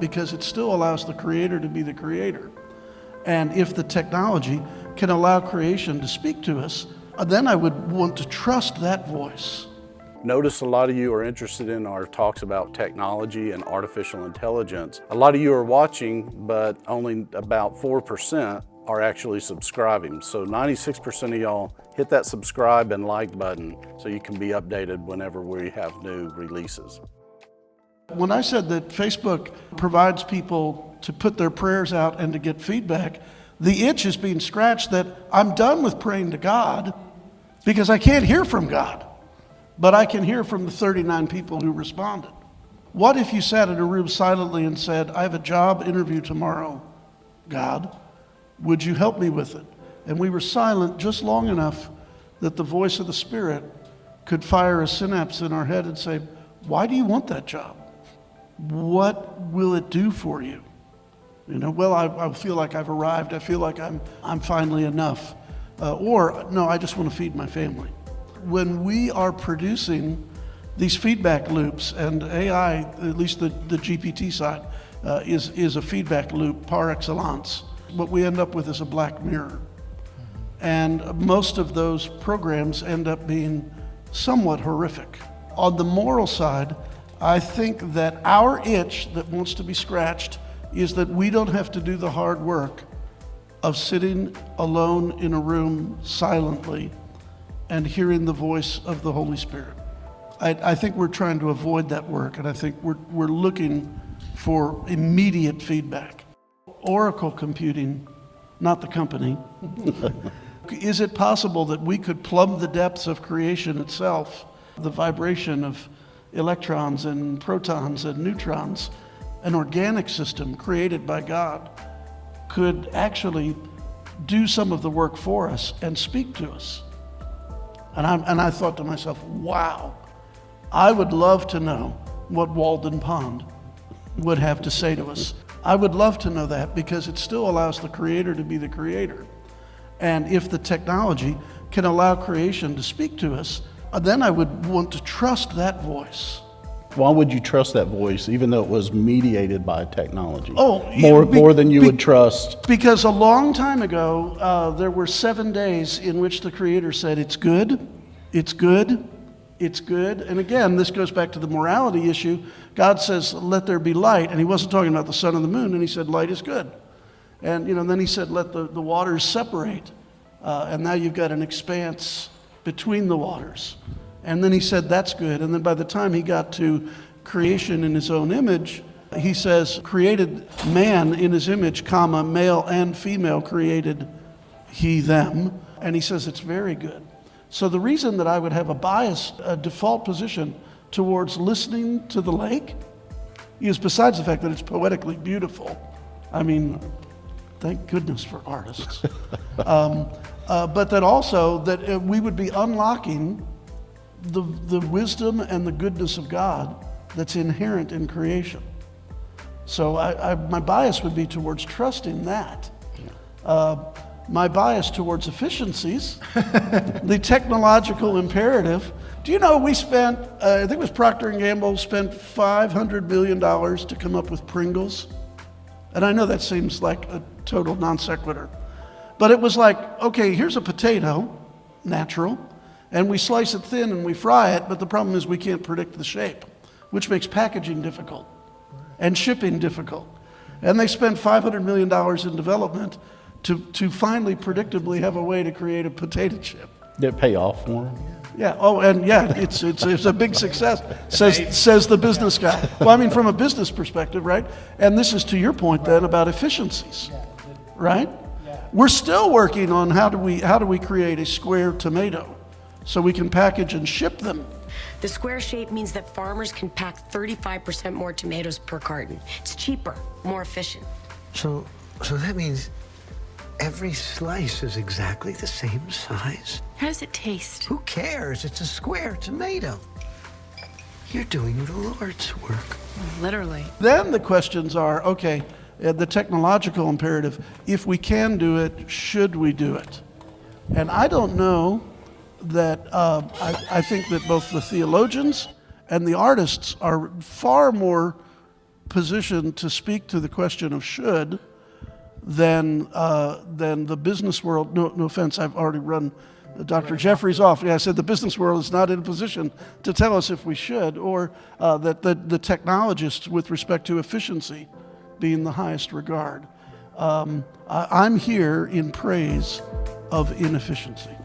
because it still allows the creator to be the creator. And if the technology can allow creation to speak to us, then I would want to trust that voice. Notice a lot of you are interested in our talks about technology and artificial intelligence. A lot of you are watching, but only about 4% are actually subscribing. So 96% of y'all hit that subscribe and like button so you can be updated whenever we have new releases. When I said that Facebook provides people to put their prayers out and to get feedback, the itch is being scratched that I'm done with praying to God because I can't hear from God, but I can hear from the 39 people who responded. What if you sat in a room silently and said, I have a job interview tomorrow, God, would you help me with it? And we were silent just long enough that the voice of the Spirit could fire a synapse in our head and say, why do you want that job? What will it do for you? You know, well, I feel like I've arrived. I feel like I'm finally enough. Or, no, I just want to feed my family. When we are producing these feedback loops, and AI, at least the GPT side, is a feedback loop par excellence, what we end up with is a black mirror. And most of those programs end up being somewhat horrific. On the moral side, I think that our itch that wants to be scratched is that we don't have to do the hard work of sitting alone in a room silently and hearing the voice of the Holy Spirit. I think we're trying to avoid that work, and I think we're looking for immediate feedback. Oracle computing, not the company. Is it possible that we could plumb the depths of creation itself, the vibration of electrons and protons and neutrons, an organic system created by God, could actually do some of the work for us and speak to us? And I thought to myself, wow, I would love to know what Walden Pond would have to say to us. I would love to know that, because it still allows the creator to be the creator. And if the technology can allow creation to speak to us, then I would want to trust that voice. Why would you trust that voice, even though it was mediated by technology? Oh, more than you would trust. Because a long time ago, there were 7 days in which the Creator said, it's good, it's good, it's good. And again, this goes back to the morality issue. God says, let there be light. And he wasn't talking about the sun and the moon, and he said, light is good. And then he said, let the waters separate. And now you've got an expanse between the waters. And then he said, that's good. And then by the time he got to creation in his own image, he says, created man in his image, comma, male and female created he them. And he says, it's very good. So the reason that I would have a bias, a default position towards listening to the lake is, besides the fact that it's poetically beautiful. I mean, thank goodness for artists. But that also that we would be unlocking the wisdom and the goodness of God that's inherent in creation. So my bias would be towards trusting that. My bias towards efficiencies, the technological imperative. Do you know we spent, I think it was Procter & Gamble spent $500 million to come up with Pringles? And I know that seems like a total non sequitur. But it was like, okay, here's a potato, natural, and we slice it thin and we fry it, but the problem is we can't predict the shape, which makes packaging difficult and shipping difficult. And they spent $500 million in development to finally predictably have a way to create a potato chip. Did it pay off for them? Yeah, oh, and yeah, it's a big success, says the business guy. Well, I mean, from a business perspective, right? And this is to your point then about efficiencies, right? We're still working on how do we create a square tomato so we can package and ship them. The square shape means that farmers can pack 35% more tomatoes per carton. It's cheaper, more efficient. So that means every slice is exactly the same size? How does it taste? Who cares? It's a square tomato. You're doing the Lord's work. Literally. Then the questions are, okay, the technological imperative, if we can do it, should we do it? And I don't know that, I think that both the theologians and the artists are far more position to speak to the question of should than the business world. No offense, I've already run Dr. Jeffries off. Yeah, I said the business world is not in a position to tell us if we should, or that the technologists with respect to efficiency be in the highest regard. I'm here in praise of inefficiency.